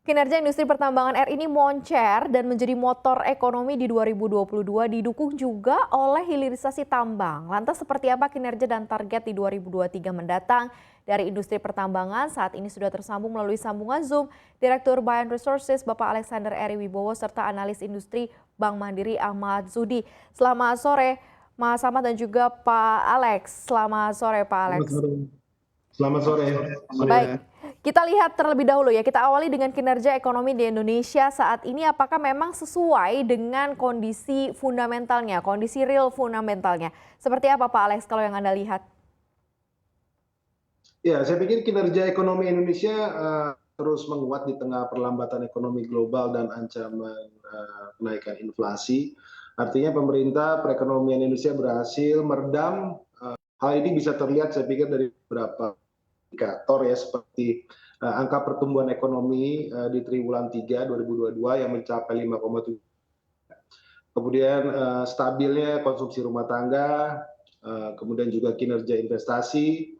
Kinerja industri pertambangan RI ini moncer dan menjadi motor ekonomi di 2022 didukung juga oleh hilirisasi tambang. Lantas seperti apa kinerja dan target di 2023 mendatang dari industri pertambangan? Saat ini sudah tersambung melalui sambungan Zoom Direktur Bayan Resources Bapak Alexander Eri Wibowo serta analis industri Bank Mandiri Ahmad Zudi. Selamat sore Mas Ahmad dan juga Pak Alex. Selamat sore Pak Alex. Selamat sore. Selamat sore. Baik, kita lihat terlebih dahulu ya. Kita awali dengan kinerja ekonomi di Indonesia saat ini. Apakah memang sesuai dengan kondisi fundamentalnya, kondisi real fundamentalnya? Seperti apa Pak Alex kalau yang Anda lihat? Ya, saya pikir kinerja ekonomi Indonesia terus menguat di tengah perlambatan ekonomi global dan ancaman kenaikan inflasi. Artinya pemerintah perekonomian Indonesia berhasil meredam. Hal ini bisa terlihat saya pikir dari beberapa indikator ya seperti angka pertumbuhan ekonomi di triwulan 3 2022 yang mencapai 5,7. Kemudian stabilnya konsumsi rumah tangga, kemudian juga kinerja investasi,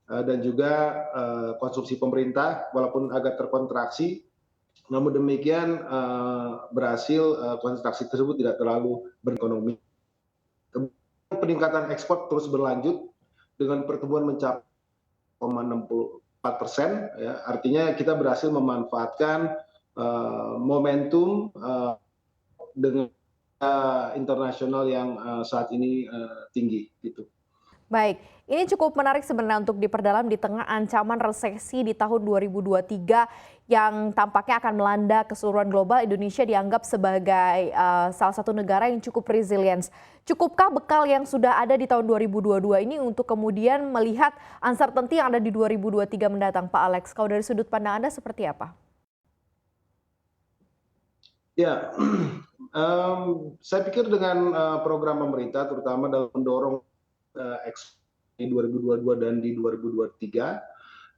dan juga konsumsi pemerintah walaupun agak terkontraksi, namun demikian berhasil kontraksi tersebut tidak terlalu berekonomi. Peningkatan ekspor terus berlanjut dengan pertumbuhan mencapai 0,64%, ya, artinya kita berhasil memanfaatkan momentum dengan internasional yang saat ini tinggi gitu. Baik, ini cukup menarik sebenarnya untuk diperdalam di tengah ancaman resesi di tahun 2023 yang tampaknya akan melanda keseluruhan global. Indonesia dianggap sebagai salah satu negara yang cukup resilient. Cukupkah bekal yang sudah ada di tahun 2022 ini untuk kemudian melihat uncertainty yang ada di 2023 mendatang, Pak Alex? Kalau dari sudut pandang Anda seperti apa? Ya, saya pikir dengan program pemerintah terutama dalam mendorong ekspor di 2022 dan di 2023,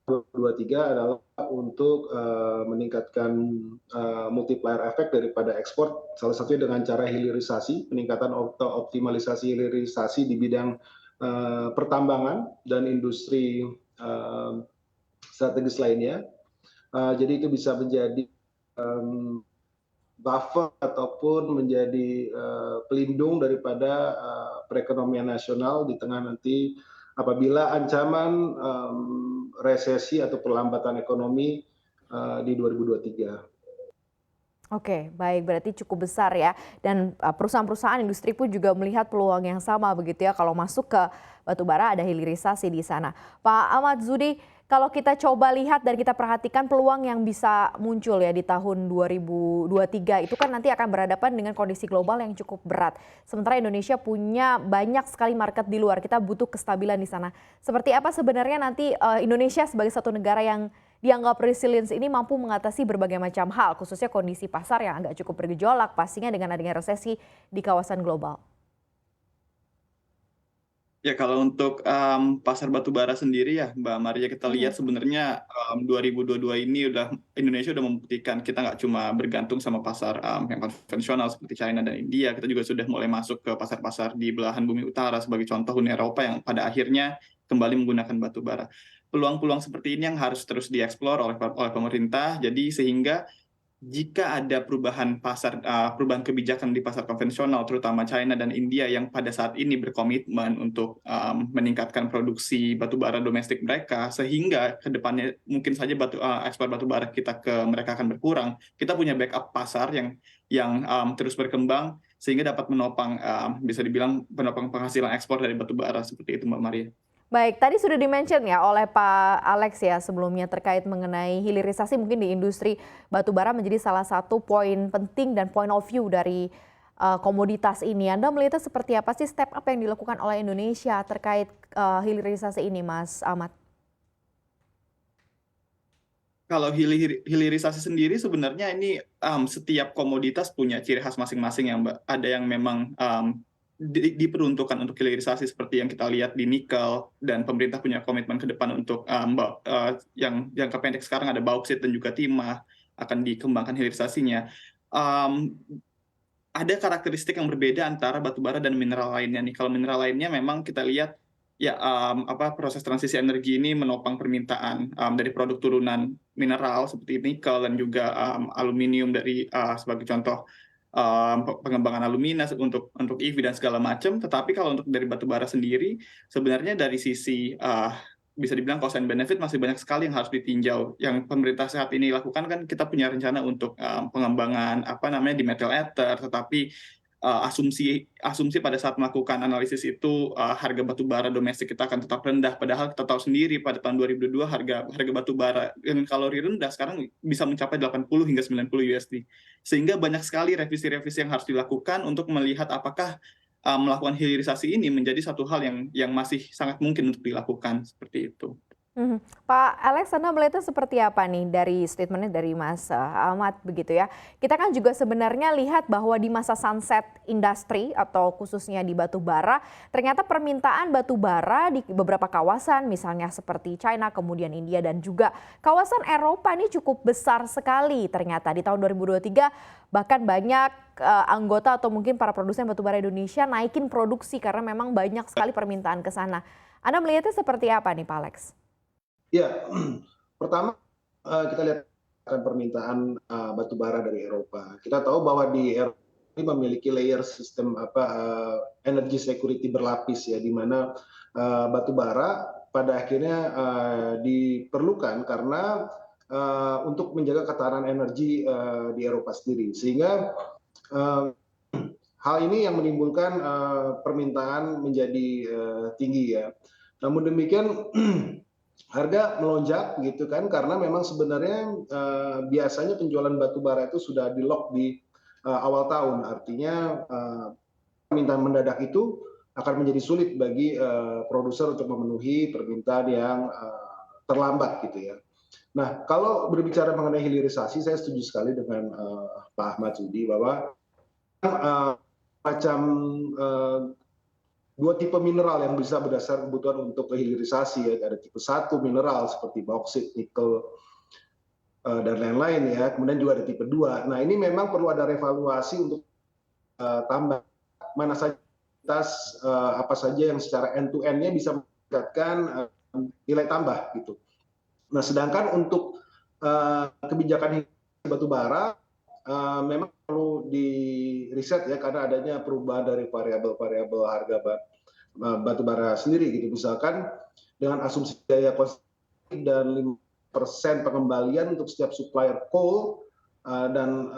2023 adalah untuk meningkatkan multiplier efek daripada ekspor, salah satunya dengan cara hilirisasi, peningkatan optimalisasi hilirisasi di bidang pertambangan dan industri strategis lainnya. Jadi itu bisa menjadi buffer ataupun menjadi pelindung daripada perekonomian nasional di tengah nanti apabila ancaman resesi atau perlambatan ekonomi di 2023. Oke, baik, berarti cukup besar ya. Dan perusahaan-perusahaan industri pun juga melihat peluang yang sama begitu ya. Kalau masuk ke batubara ada hilirisasi di sana. Pak Ahmad Zudi, kalau kita coba lihat dan kita perhatikan peluang yang bisa muncul ya di tahun 2023 itu kan nanti akan berhadapan dengan kondisi global yang cukup berat. Sementara Indonesia punya banyak sekali market di luar, kita butuh kestabilan di sana. Seperti apa sebenarnya nanti Indonesia sebagai satu negara yang dianggap resilience ini mampu mengatasi berbagai macam hal, khususnya kondisi pasar yang agak cukup bergejolak pastinya dengan adanya resesi di kawasan global. Ya, kalau untuk pasar batubara sendiri ya, Mbak Maria, kita lihat sebenarnya 2022 ini Indonesia udah membuktikan kita nggak cuma bergantung sama pasar yang konvensional seperti China dan India, kita juga sudah mulai masuk ke pasar-pasar di belahan bumi utara sebagai contoh Uni Eropa yang pada akhirnya kembali menggunakan batubara. Peluang-peluang seperti ini yang harus terus dieksplor oleh pemerintah, jadi sehingga jika ada perubahan kebijakan di pasar konvensional, terutama China dan India yang pada saat ini berkomitmen untuk meningkatkan produksi batubara domestik mereka, sehingga ke depannya mungkin saja ekspor batubara kita ke mereka akan berkurang. Kita punya backup pasar yang terus berkembang sehingga dapat menopang bisa dibilang penopang penghasilan ekspor dari batubara seperti itu, Mbak Maria. Baik, tadi sudah di-mention ya oleh Pak Alex ya sebelumnya terkait mengenai hilirisasi mungkin di industri batubara menjadi salah satu poin penting dan point of view dari komoditas ini. Anda melihatnya seperti apa sih step up yang dilakukan oleh Indonesia terkait hilirisasi ini, Mas Ahmad? Kalau hilirisasi sendiri sebenarnya ini setiap komoditas punya ciri khas masing-masing ya, Mbak. Ada yang memang diperuntukkan untuk hilirisasi seperti yang kita lihat di nikel, dan pemerintah punya komitmen ke depan untuk yang jangka pendek sekarang ada bauksit dan juga timah akan dikembangkan hilirisasinya. Ada karakteristik yang berbeda antara batubara dan mineral lainnya nih. Kalau mineral lainnya memang kita lihat ya proses transisi energi ini menopang permintaan dari produk turunan mineral seperti nikel dan juga aluminium dari sebagai contoh pengembangan alumina untuk EV dan segala macam. Tetapi kalau untuk dari batu bara sendiri, sebenarnya dari sisi bisa dibilang cost and benefit masih banyak sekali yang harus ditinjau. Yang pemerintah saat ini lakukan kan kita punya rencana untuk pengembangan di metal ether, tetapi asumsi pada saat melakukan analisis itu harga batu bara domestik kita akan tetap rendah, padahal kita tahu sendiri pada tahun 2022 harga batu bara dengan kalori rendah sekarang bisa mencapai 80 hingga 90 USD. Sehingga banyak sekali revisi-revisi yang harus dilakukan untuk melihat apakah melakukan hilirisasi ini menjadi satu hal yang masih sangat mungkin untuk dilakukan seperti itu. Pak Alex, Anda melihatnya seperti apa nih dari statementnya dari Mas Ahmad begitu ya. Kita kan juga sebenarnya lihat bahwa di masa sunset industri atau khususnya di batu bara, ternyata permintaan batu bara di beberapa kawasan misalnya seperti China, kemudian India dan juga kawasan Eropa ini cukup besar sekali ternyata. Di tahun 2023 bahkan banyak anggota atau mungkin para produsen batu bara Indonesia naikin produksi karena memang banyak sekali permintaan ke sana. Anda melihatnya seperti apa nih Pak Alex? Ya, pertama kita lihat permintaan batu bara dari Eropa. Kita tahu bahwa di Eropa ini memiliki layer sistem energy security berlapis ya, di mana batu bara pada akhirnya diperlukan karena untuk menjaga ketahanan energi di Eropa sendiri. Sehingga hal ini yang menimbulkan permintaan menjadi tinggi ya. Namun demikian harga melonjak gitu kan, karena memang sebenarnya biasanya penjualan batu bara itu sudah di lock di awal tahun. Artinya permintaan mendadak itu akan menjadi sulit bagi produser untuk memenuhi permintaan yang terlambat gitu ya. Nah, kalau berbicara mengenai hilirisasi, saya setuju sekali dengan Pak Ahmad Zudi bahwa macam dua tipe mineral yang bisa berdasar kebutuhan untuk hilirisasi ya. Ada tipe 1 mineral seperti bauksit, nikel, dan lain-lain ya. Kemudian juga ada tipe 2. Nah, ini memang perlu ada revaluasi untuk tambah mana saja apa saja yang secara end to end-nya bisa meningkatkan nilai tambah gitu. Nah, sedangkan untuk kebijakan batu bara memang perlu di riset ya, karena adanya perubahan dari variabel-variabel harga batu bara sendiri gitu. Misalkan dengan asumsi daya konstruksi dan 5% pengembalian untuk setiap supplier coal dan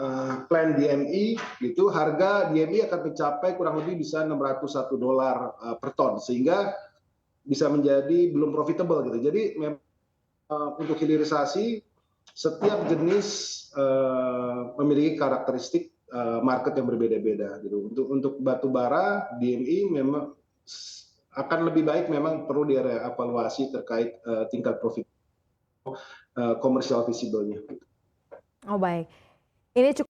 plan DME gitu, harga DME akan mencapai kurang lebih bisa $601 per ton, sehingga bisa menjadi belum profitable gitu. Jadi untuk hilirisasi setiap jenis memiliki karakteristik market yang berbeda-beda gitu. Untuk batu bara DME memang akan lebih baik, memang perlu dievaluasi terkait tingkat profit komersial visible-nya. Oh baik, ini cukup